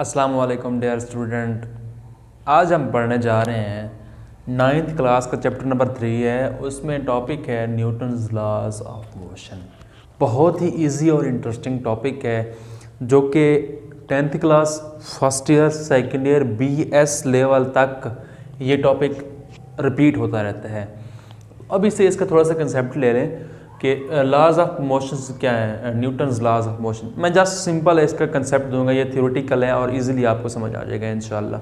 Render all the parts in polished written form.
अस्सलाम वालेकुम dear student. आज हम पढ़ने जा रहे हैं 9th क्लास का चैप्टर नंबर 3 है। उसमें टॉपिक है न्यूटन्स लॉज ऑफ मोशन। बहुत ही इजी और इंटरेस्टिंग टॉपिक है जो कि 10th class first year second year BS level तक ये टॉपिक रिपीट होता रहता है। अब इससे इसका थोड़ा सा कंसेप्ट ले लें कि लॉज ऑफ मोशन क्या है, न्यूटन्स लॉज ऑफ मोशन। मैं जस्ट सिंपल है इसका कंसेप्ट दूंगा, ये थ्योरेटिकल है और इजीली आपको समझ आ जाएगा इंशाल्लाह।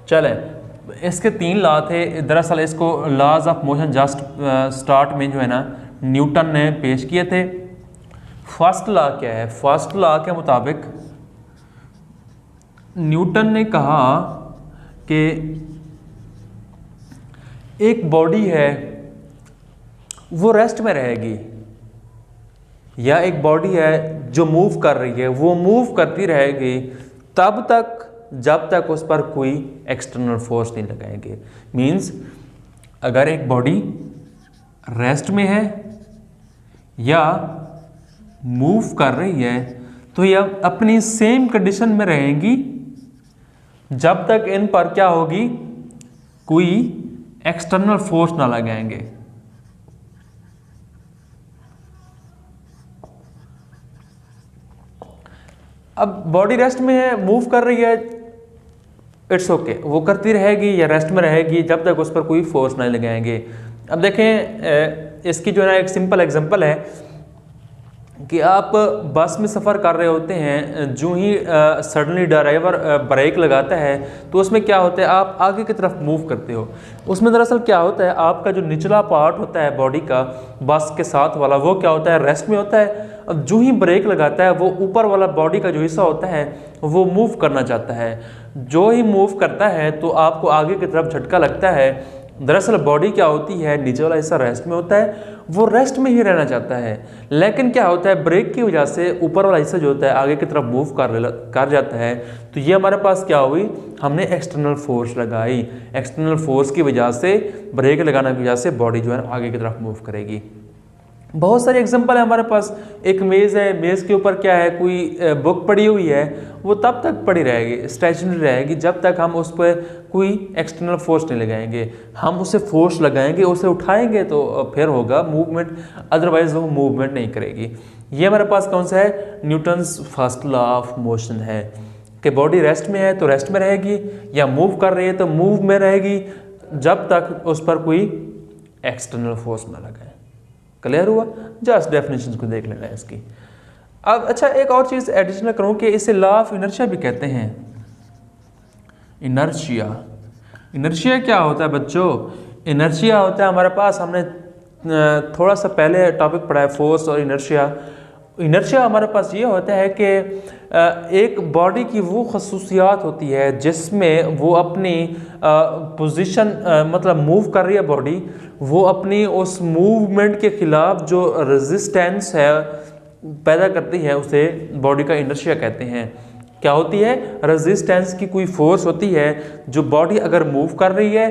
चलें, इसके 3 लॉ थे। दरअसल इसको laws of motion just start में जो है ना न्यूटन ने पेश किए थे। फर्स्ट लॉ क्या है? फर्स्ट लॉ के मुताबिक न्यूटन ने कहा कि एक बॉडी है वो रेस्ट में रहेगी, या एक बॉडी है जो मूव कर रही है वो मूव करती रहेगी तब तक जब तक उस पर कोई एक्सटर्नल फोर्स नहीं लगाएंगे। मींस अगर एक बॉडी रेस्ट में है या मूव कर रही है तो यह अपनी सेम कंडीशन में रहेंगी जब तक इन पर क्या होगी, कोई एक्सटर्नल फोर्स ना लगाएंगे। अब बॉडी रेस्ट में है, मूव कर रही है, इट्स ओके, वो करती रहेगी या रेस्ट में रहेगी जब तक उस पर कोई फोर्स नहीं लगाएंगे। अब देखें, इसकी जो है ना एक सिंपल एग्जांपल है कि आप बस में सफ़र कर रहे होते हैं, जो ही सडनली ड्राइवर ब्रेक लगाता है तो उसमें क्या होता है, आप आगे की तरफ मूव करते हो। उसमें दरअसल क्या होता है, आपका जो निचला पार्ट होता है बॉडी का, बस के साथ वाला, वो क्या होता है, रेस्ट में होता है। अब जो ही ब्रेक लगाता है वो ऊपर वाला बॉडी का जो हिस्सा होता है वो मूव करना चाहता है। जो ही मूव करता है तो आपको आगे की तरफ झटका लगता है। दरअसल बॉडी क्या होती है, नीचे वाला हिस्सा रेस्ट में होता है, वो रेस्ट में ही रहना चाहता है। लेकिन क्या होता है, ब्रेक की वजह से ऊपर वाला हिस्सा जो होता है आगे की तरफ मूव कर जाता है। तो ये हमारे पास क्या हुई, हमने एक्सटर्नल फोर्स लगाई। एक्सटर्नल फोर्स की वजह से, ब्रेक लगाने की वजह से बॉडी जो है आगे की तरफ मूव करेगी। बहुत सारे एग्जांपल है हमारे पास। एक मेज़ है, मेज़ के ऊपर क्या है, कोई बुक पड़ी हुई है, वो तब तक पड़ी रहेगी, स्टेशनरी रहेगी जब तक हम उस पर कोई एक्सटर्नल फोर्स नहीं लगाएंगे। हम उसे फोर्स लगाएंगे, उसे उठाएंगे तो फिर होगा मूवमेंट, अदरवाइज वो मूवमेंट नहीं करेगी। ये हमारे पास कौन सा है, Newton's first law of motion है कि बॉडी रेस्ट में है तो रेस्ट में रहेगी, या मूव कर रही है तो मूव में रहेगी जब तक उस पर कोई एक्सटर्नल फोर्स ना लगाए। क्लियर हुआ? जस्ट डेफिनेशन को देख लेना है इसकी। अब अच्छा, एक और चीज़ एडिशनल करूँ कि इसे लॉ ऑफ इनर्शिया भी कहते हैं। इनर्शिया, इनर्शिया क्या होता है बच्चों? इनर्शिया होता है हमारे पास, हमने थोड़ा सा पहले टॉपिक पढ़ा है, फोर्स और इनर्शिया। इनर्शिया हमारे पास ये होता है कि एक बॉडी की वो खसूसियात होती है जिसमें वो अपनी पोजीशन, मतलब मूव कर रही है बॉडी, वो अपनी उस मूवमेंट के खिलाफ जो रेजिस्टेंस है पैदा करती है, उसे बॉडी का इनर्शिया कहते हैं। क्या होती है? रेजिस्टेंस की कोई फोर्स होती है जो बॉडी अगर मूव कर रही है,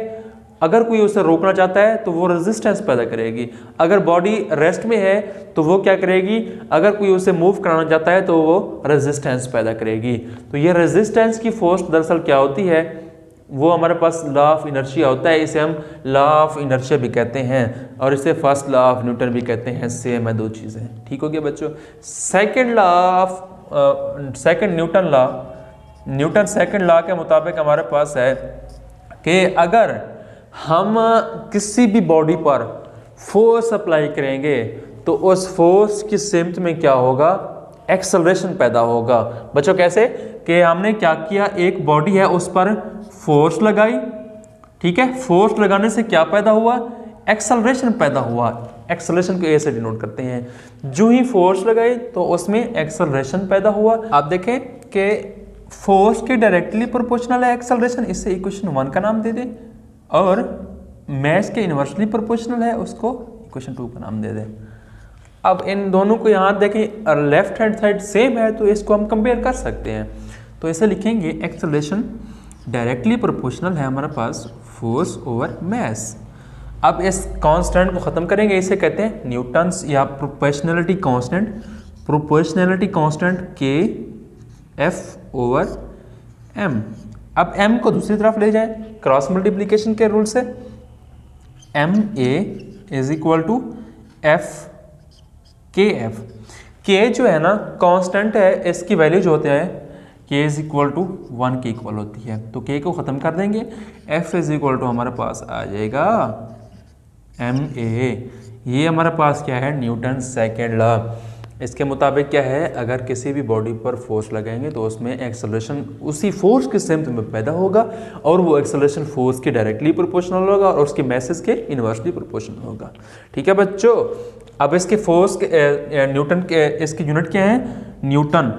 अगर कोई उसे रोकना चाहता है तो वो रेजिस्टेंस पैदा करेगी। अगर बॉडी रेस्ट में है तो वो क्या करेगी, अगर कोई उसे मूव कराना चाहता है तो वो रेजिस्टेंस पैदा करेगी। तो ये रेजिस्टेंस की फोर्स दरअसल क्या होती है, वो हमारे पास लॉ ऑफ इनर्शिया होता है। इसे हम लॉ ऑफ इनर्शिया भी कहते हैं और इसे फर्स्ट लॉ ऑफ न्यूटन भी कहते हैं। सेम है, 2 चीज़ें। ठीक हो गया बच्चों? Second law of second Newton law, Newton second law के मुताबिक हमारे पास है कि अगर हम किसी भी बॉडी पर फोर्स अप्लाई करेंगे तो उस फोर्स की सिमत में क्या होगा, एक्सेलरेशन पैदा होगा। बच्चों कैसे? कि हमने क्या किया, एक बॉडी है उस पर फोर्स लगाई, ठीक है, फोर्स लगाने से क्या पैदा हुआ, एक्सेलरेशन पैदा हुआ। एक्सेलरेशन को ए से डिनोट करते हैं। जो ही फोर्स लगाई तो उसमें एक्सेलरेशन पैदा हुआ। आप देखें कि फोर्स के डायरेक्टली प्रोपोर्शनल है एक्सेलरेशन, इससे इक्वेशन 1 का नाम दे दें, और मैस के इन्वर्सली प्रोपोर्शनल है, उसको इक्वेशन 2 का नाम दे दें। अब इन दोनों को यहाँ देखें, लेफ्ट हैंड साइड सेम है तो इसको हम कंपेयर कर सकते हैं। तो ऐसे लिखेंगे, एक्सेलरेशन डायरेक्टली प्रोपोर्शनल है हमारे पास फोर्स ओवर मैस। अब इस कांस्टेंट को ख़त्म करेंगे, इसे कहते हैं न्यूटन्स या proportionality constant. Proportionality constant k F over m। अब m को दूसरी तरफ ले जाएं क्रॉस मल्टीप्लिकेशन के रूल से, ma is equal to F k F. K जो है ना कांस्टेंट है, इसकी वैल्यू जो होते हैं k इज इक्वल टू 1 के इक्वल होती है, तो k को ख़त्म कर देंगे, f इज इक्वल टू हमारे पास आ जाएगा ma। ये हमारे पास क्या है, न्यूटन सेकेंड लॉ। इसके मुताबिक क्या है, अगर किसी भी बॉडी पर फोर्स लगाएंगे तो उसमें एक्सेलरेशन उसी फोर्स के सेम में पैदा होगा, और वो एक्सेलरेशन फोर्स के डायरेक्टली प्रोपोर्शनल होगा और उसके मैसेज के इन्वर्सली प्रोपोर्शनल होगा। ठीक है बच्चों, अब इसके फोर्स के न्यूटन के इसकी यूनिट क्या है, न्यूटन।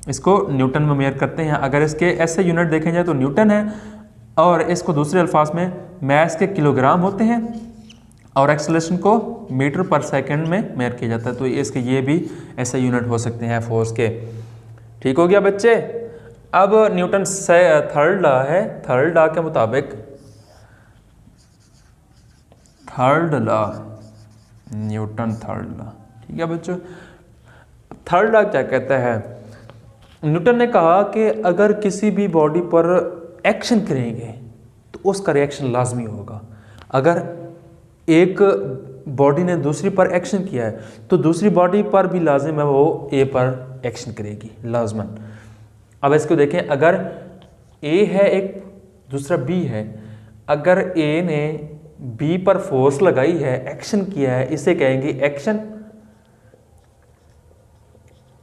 इसको न्यूटन में मेजर करते हैं। अगर इसके ऐसे यूनिट देखें जाए तो न्यूटन है, और इसको दूसरे अल्फाज में मैस के किलोग्राम होते हैं, और एक्सेलरेशन को मीटर पर सेकंड में मेजर किया जाता है। तो इसके ये भी ऐसे यूनिट हो सकते हैं फोर्स के। ठीक हो गया बच्चे। अब न्यूटन से थर्ड लॉ है, थर्ड लॉ के मुताबिक, third law, Newton third law. ठीक है बच्चों, थर्ड लॉ क्या कहता है, न्यूटन ने कहा कि अगर किसी भी बॉडी पर एक्शन करेंगे तो उसका रिएक्शन लाजमी होगा। अगर एक बॉडी ने दूसरी पर एक्शन किया है तो दूसरी बॉडी पर भी लाजिम है वो ए पर एक्शन करेगी लाजमन। अब इसको देखें, अगर ए है एक, दूसरा बी है, अगर ए ने बी पर फोर्स लगाई है, एक्शन किया है, इसे कहेंगे एक्शन।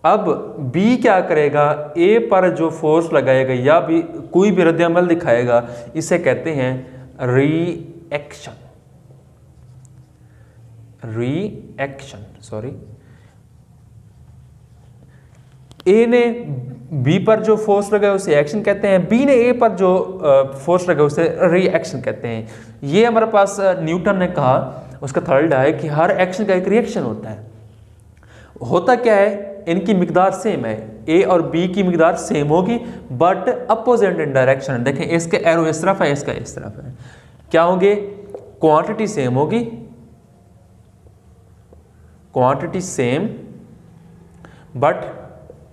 अब बी क्या करेगा, ए पर जो फोर्स लगाएगा या भी कोई भी रद्द-ए-अमल दिखाएगा, इसे कहते हैं रिएक्शन। रिएक्शन, सॉरी, ए ने बी पर जो फोर्स लगाया उसे एक्शन कहते हैं, बी ने ए पर जो फोर्स लगाया उसे रिएक्शन कहते हैं। ये हमारे पास न्यूटन ने कहा, उसका थर्ड है कि हर एक्शन का एक रिएक्शन होता है। होता क्या है, इनकी मिकदार सेम है, ए और बी की मिकदार सेम होगी बट अपोजिट इन डायरेक्शन। देखें, इसके एरो इस तरफ है, इसका इस तरफ है, क्या होंगे, क्वांटिटी सेम होगी, क्वांटिटी सेम, बट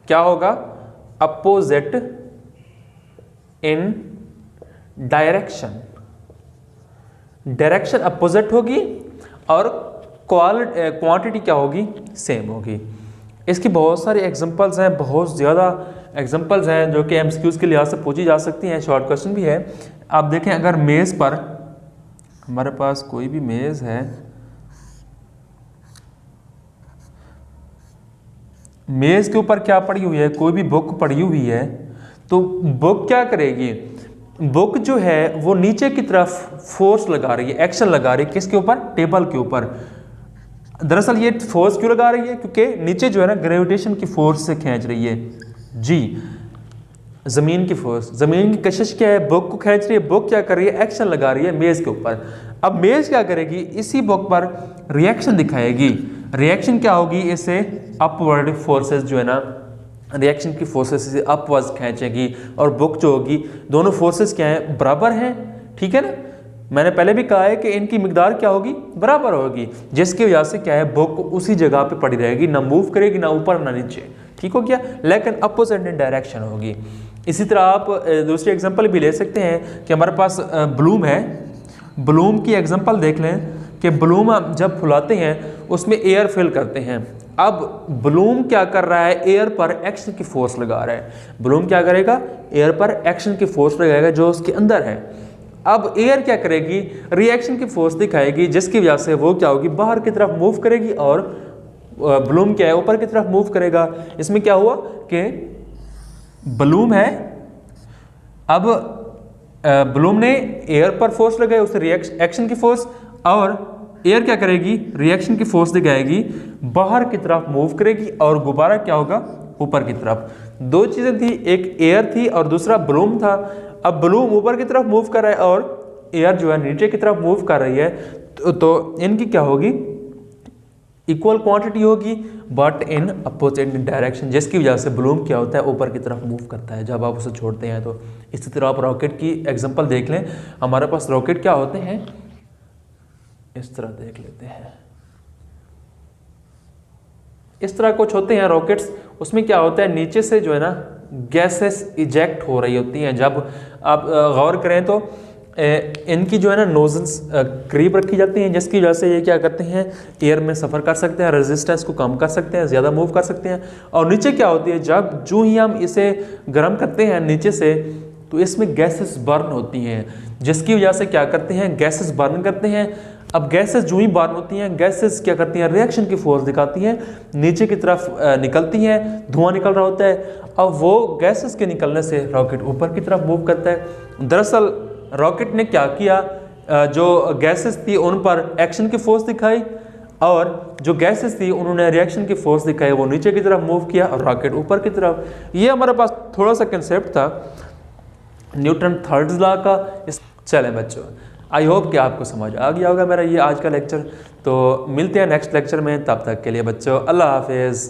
क्या होगा, opposite in direction. Direction opposite होगी और क्वांटिटी क्या होगी, सेम होगी। इसकी बहुत सारे एग्जांपल्स हैं, बहुत ज़्यादा एग्जांपल्स हैं जो कि एमसीक्यूज़ के लिहाज से पूछी जा सकती हैं, शॉर्ट क्वेश्चन भी है। आप देखें, अगर मेज़ पर हमारे पास कोई भी मेज़ है, मेज़ के ऊपर क्या पड़ी हुई है, कोई भी बुक पड़ी हुई है, तो बुक क्या करेगी, बुक जो है वो नीचे की तरफ फोर्स लगा रही है, एक्शन लगा रही है, किसके ऊपर, टेबल के ऊपर। दरअसल ये फोर्स क्यों लगा रही है, क्योंकि नीचे जो है ना ग्रेविटेशन की फोर्स से खींच रही है जी, ज़मीन की फोर्स, ज़मीन की कशिश क्या है, बुक को खींच रही है, बुक क्या कर रही है, एक्शन लगा रही है मेज़ के ऊपर। अब मेज़ क्या करेगी, इसी बुक पर रिएक्शन दिखाएगी। रिएक्शन क्या होगी, इसे अपवर्ड फोर्सेस जो है ना, रिएक्शन की फोर्सेस से अपवर्ड खींचेगी, और बुक जो होगी, दोनों फोर्सेस क्या है, बराबर हैं। ठीक है ना, मैंने पहले भी कहा है कि इनकी मिकदार क्या होगी, बराबर होगी, जिसकी वजह से क्या है, बुक उसी जगह पे पड़ी रहेगी, ना मूव करेगी, ना ऊपर ना नीचे। ठीक हो गया, लेकिन अपोजिट इन डायरेक्शन होगी। इसी तरह आप दूसरी एग्जांपल भी ले सकते हैं कि हमारे पास ब्लूम है, ब्लूम की एग्जांपल देख लें कि ब्लूम जब फुलाते हैं उसमें एयर फिल करते हैं। अब ब्लूम क्या कर रहा है, एयर पर एक्शन की फोर्स लगा रहा है। ब्लूम क्या करेगा, एयर पर एक्शन की फोर्स लगाएगा जो उसके अंदर है। अब एयर क्या करेगी, रिएक्शन की फोर्स दिखाएगी, जिसकी वजह से वो क्या होगी, बाहर की तरफ मूव करेगी, और ब्लूम क्या है, ऊपर की तरफ मूव करेगा। इसमें क्या हुआ कि ब्लूम है, अब ब्लूम ने एयर पर फोर्स लगाई, उसे एक्शन की फोर्स, और एयर क्या करेगी, रिएक्शन की फोर्स दिखाएगी, बाहर की तरफ मूव करेगी, और गुब्बारा क्या होगा, ऊपर की तरफ। दो चीज़ें थी, एक एयर थी और दूसरा ब्लूम था। अब ब्लूम ऊपर की तरफ मूव कर रहा है और एयर जो है नीचे की तरफ मूव कर रही है, तो इनकी क्या होगी, इक्वल क्वांटिटी होगी बट इन अपोजिट डायरेक्शन, जिसकी वजह से ब्लूम क्या होता है, ऊपर की तरफ मूव करता है जब आप उसे छोड़ते हैं। तो इसी तरह आप रॉकेट की एग्जांपल देख लें, हमारे पास रॉकेट क्या होते हैं, इस तरह देख लेते हैं, इस तरह कुछ होते हैं रॉकेट्स। उसमें क्या होता है, नीचे से जो है ना गैसेस इजेक्ट हो रही होती हैं। जब आप गौर करें तो इनकी जो है ना नोजल्स करीब रखी जाती हैं, जिसकी वजह से ये क्या करते हैं, एयर में सफ़र कर सकते हैं, रेजिस्टेंस को कम कर सकते हैं, ज़्यादा मूव कर सकते हैं। और नीचे क्या होती है, जब जो ही हम इसे गर्म करते हैं नीचे से, तो इसमें गैसेस बर्न होती हैं, जिसकी वजह से क्या करते हैं, गैसेस बर्न करते हैं। अब गैसेस जो ही बर्न होती हैं, गैसेस क्या करती हैं, रिएक्शन की फोर्स दिखाती हैं, नीचे की तरफ निकलती हैं, धुआं निकल रहा होता है। अब वो गैसेस के निकलने से रॉकेट ऊपर की तरफ मूव करता है। दरअसल रॉकेट ने क्या किया, जो गैसेस थी उन पर एक्शन की फोर्स दिखाई, और जो गैसेस थी उन्होंने रिएक्शन की फोर्स दिखाई, वो नीचे की तरफ मूव किया और रॉकेट ऊपर की तरफ। ये हमारे पास थोड़ा सा कंसेप्ट था न्यूटन थर्ड लॉ का। चले बच्चों, आई होप कि आपको समझ आ गया होगा मेरा ये आज का लेक्चर। तो मिलते हैं नेक्स्ट लेक्चर में, तब तक के लिए बच्चों अल्लाह हाफिज़।